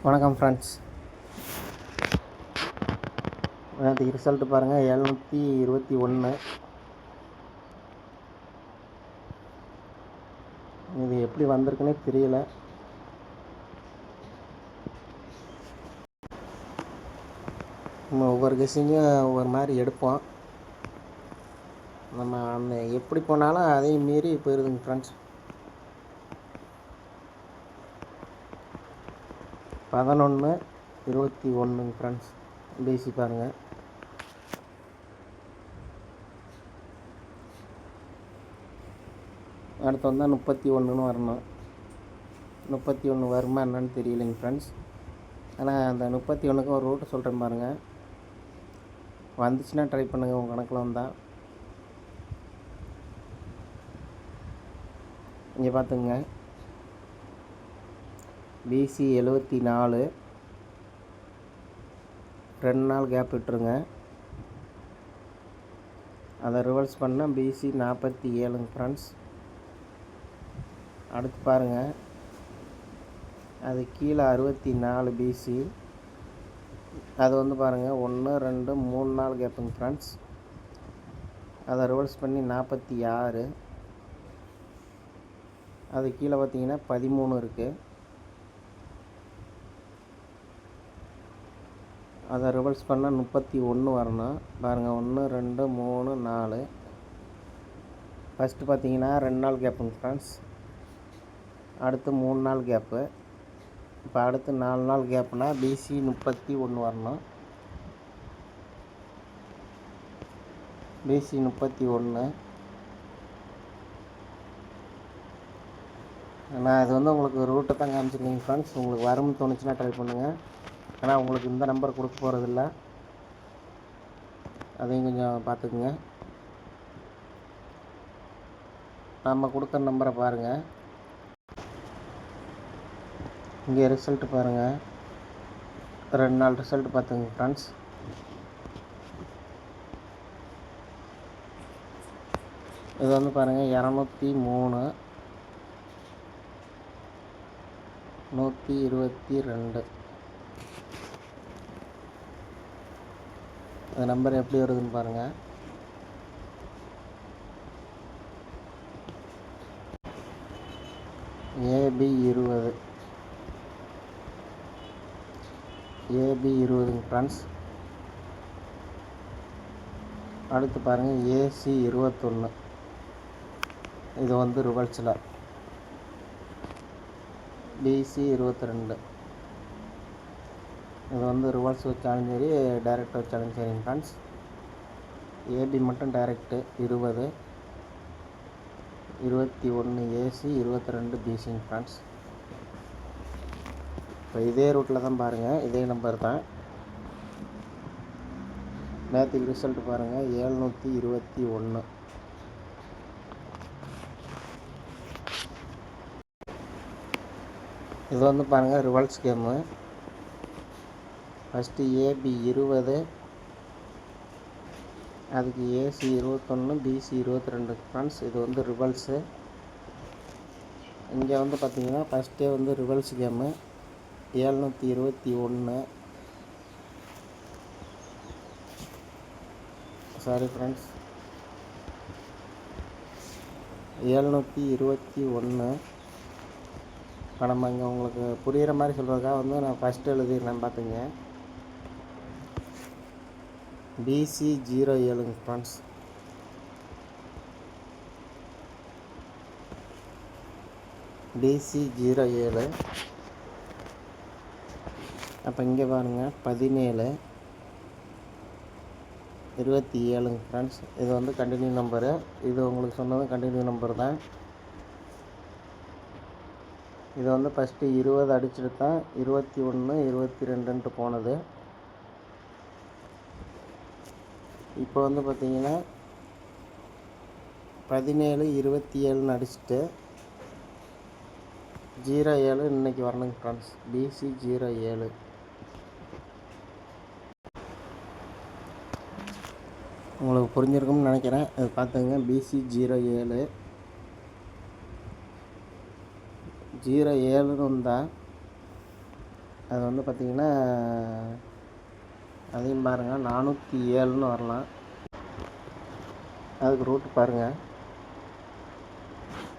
வணக்கம் ஃப்ரெண்ட்ஸ். நேற்றுக்கு ரிசல்ட்டு பாருங்கள், 721. இது எப்படி வந்திருக்குன்னே தெரியல. நம்ம ஒவ்வொரு கெஸ்ஸிங்கும் ஒவ்வொரு மாதிரி எடுப்போம். நம்ம அந்த எப்படி போனாலும் அதையும் மீறி போயிடுதுங்க ஃப்ரெண்ட்ஸ். 11-21 ஃப்ரெண்ட்ஸ். பிசி பாருங்கள். அடுத்து வந்தால் 31 வரணும். 31 வருமா என்னன்னு தெரியலைங்க ஃப்ரெண்ட்ஸ். ஆனால் அந்த 31க்கு ஒரு ரூட்டு சொல்கிறேன் பாருங்கள். வந்துச்சுன்னா ட்ரை பண்ணுங்கள். உங்கள் கணக்கில் வந்தால் இங்கே பார்த்துங்க. பிசி 74, 2 நாள் கேப் விட்டுருங்க. அதை ரிவர்ஸ் பண்ணால் பிசி 47 ஃப்ரெண்ட்ஸ். அடுத்து பாருங்கள், அது கீழே 64 பிசி. அது வந்து பாருங்கள் 1, 2, 3 நாள் கேப்புங்க ஃப்ரெண்ட்ஸ். அதை ரிவர்ஸ் பண்ணி 46. அது கீழே பார்த்தீங்கன்னா 13 இருக்குது. அதை ரிவர்ஸ் பண்ணால் 31 வரணும். பாருங்கள், 1, 2, 3, 4. ஃபஸ்ட்டு பார்த்தீங்கன்னா 2 நாள் கேப்புங்க ஃப்ரெண்ட்ஸ். அடுத்து 3 நாள் கேப்பு. இப்போ அடுத்து 4 நாள் கேப்புனா பிசி 31 வரணும். பிசி 31. நான் இது வந்து உங்களுக்கு ரூட்டை தான் காமிச்சிருக்கேங்க ஃப்ரெண்ட்ஸ். உங்களுக்கு வரும்னு தோணுச்சுன்னா ட்ரை பண்ணுங்கள். ஆனால் உங்களுக்கு இந்த நம்பர் கொடுக்க போகிறதில்ல, அதையும் கொஞ்சம் பார்த்துக்குங்க. நம்ம கொடுக்குற நம்பரை பாருங்கள். இங்கே ரிசல்ட்டு பாருங்கள். 2 நாள் ரிசல்ட்டு பார்த்துங்க ஃப்ரெண்ட்ஸ். இது வந்து பாருங்கள் 203, 122. அந்த நம்பர் எப்படி வருதுன்னு பாருங்கள். AB 20, AB 20ங்க ஃப்ரெண்ட்ஸ். அடுத்து பாருங்கள் AC 21. இது வந்து ரிவர்ஸில். BC 22. இது வந்து ரிவர்ஸ் வச்சாலும் சரி, டைரெக்ட் வச்சாலும் சரிங்க ஃப்ரெண்ட்ஸ். AB மட்டும் டைரெக்டு 20, 21 AC, 22 BCங்க ஃப்ரெண்ட்ஸ். இப்போ இதே ரூட்டில் தான் பாருங்கள், இதே நம்பர் தான். நேற்றுக்கு ரிசல்ட்டு பாருங்கள் 721. இது வந்து பாருங்கள் ரிவர்ஸ் கேமு. ஃபஸ்ட்டு AB 20, அதுக்கு AC 21, BC 22 ஃப்ரெண்ட்ஸ். இது வந்து ரிவல்ஸு. இங்கே வந்து பார்த்திங்கன்னா ஃபஸ்ட்டே வந்து ரிவல்ஸ் கேமு 721. Sorry friends, 721. இப்போ நம்ம இங்கே உங்களுக்கு புரிகிற மாதிரி சொல்கிறதுக்காக வந்து நான் ஃபஸ்ட்டு எழுதிடுறேன் பார்த்துங்க. BC 07 friends. BC 07. அப்போ இங்கே பாருங்கள் 17, 27 ஃப்ரெண்ட்ஸ். இது வந்து கண்டினியூ நம்பரு. இது உங்களுக்கு சொன்னதும் கண்டினியூ நம்பர் தான். இது வந்து ஃபஸ்ட்டு 20 அடிச்சுட்டு தான் 21, 22ன்ட்டு போனது. இப்போ வந்து பார்த்திங்கன்னா 17, 27ன்னு அடிச்சுட்டு 07 இன்றைக்கி வரணுங்க ஃப்ரெண்ட்ஸ். BC 07. உங்களுக்கு புரிஞ்சிருக்கும்னு நினைக்கிறேன். அது பார்த்துங்க. BC 07. 07ன்னு வந்தால் அது வந்து பார்த்திங்கன்னா அதையும் பாருங்கள் 407ன்னு வரலாம். அதுக்கு ரூட்டு பாருங்கள்.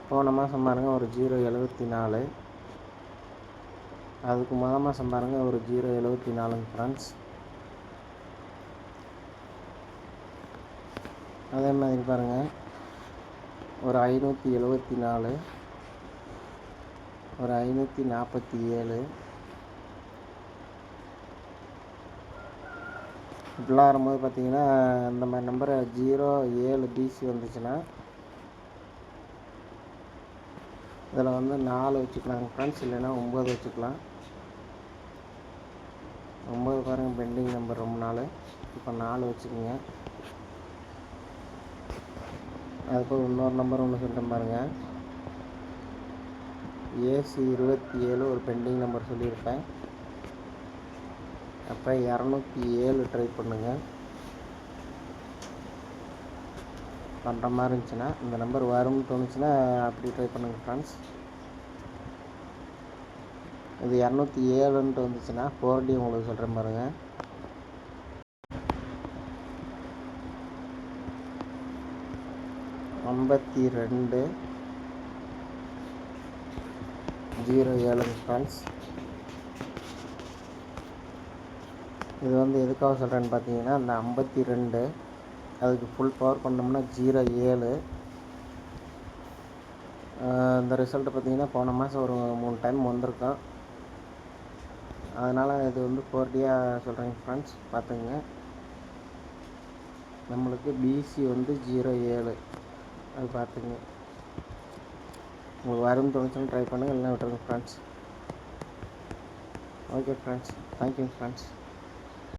போன மாதம் பாருங்கள் ஒரு 0.74. அதுக்கு மாதம் பாருங்கள் ஒரு 0.74 ஃப்ரெண்ட்ஸ். அதே மாதிரி பாருங்கள் ஒரு 574, ஒரு 547 இப்படிலாம் வரும்போது பார்த்திங்கன்னா இந்த மாதிரி நம்பரை 07 BC வந்துச்சுன்னா இதில் வந்து 4 வச்சுக்கலாங்க ஃப்ரெண்ட்ஸ், இல்லைன்னா 9 வச்சுக்கலாம். 9 பாருங்கள் பெண்டிங் நம்பர் ரொம்ப நாள். இப்போ 4 வச்சுக்கோங்க. அதுக்கு இன்னொரு நம்பர் ஒன்று சொல்லிட்டேன் பாருங்கள். AC 27 ஒரு பெண்டிங் நம்பர் சொல்லியிருப்பேன். அப்போ 207 ட்ரை பண்ணுங்கள். பண்ணுற மாதிரி இருந்துச்சுன்னா இந்த நம்பர் வரும்னு தோணுச்சுன்னா அப்படி ட்ரை பண்ணுங்கள் ஃப்ரெண்ட்ஸ். இது 207ன்ட்டு வந்துச்சுன்னா 4D உங்களுக்கு சொல்கிறேன் பாருங்கள். ஐம்பத்தி 0207 ஃப்ரெண்ட்ஸ். இது வந்து எதுக்காக சொல்கிறேன்னு பார்த்தீங்கன்னா அந்த 52 அதுக்கு ஃபுல் பவர் பண்ணோம்னா 07. இந்த ரிசல்ட்டு பார்த்திங்கன்னா போன மாதம் ஒரு 3 டைம் வந்திருக்கோம். அதனால் இது வந்து 4Dயாக சொல்கிறேங்க ஃப்ரெண்ட்ஸ், பார்த்துங்க. நம்மளுக்கு BC வந்து 07 அது பார்த்துங்க. உங்களுக்கு வரும்னு தோணுச்சுன்னு ட்ரை பண்ணுங்கள், இல்லைன்னா விட்டுருங்க friends. Okay friends, thank you friends.